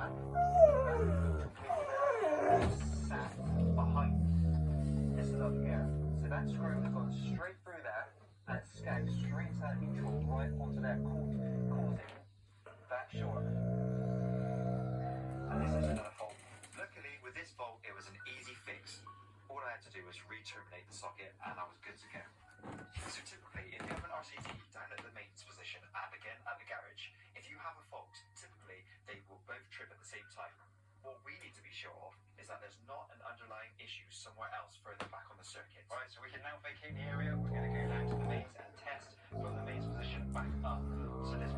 back, sat behind this is up here. So that screw has gone straight through there and it's skagged straight to that neutral right onto there, causing that short. And this is another fault. Luckily, with this fault, it was an easy fix. All I had to do was re-terminate the socket and I was good to go. So typically, if you have an RCT down at the maintenance position and again at the garage, if you have a fault, typically they will both trip at the same time. What we need to be sure of is that there's not an underlying issue somewhere else further back on the circuit. Right, so we can now vacate the area. We're going to go down to the mains and test from the mains position back up. So this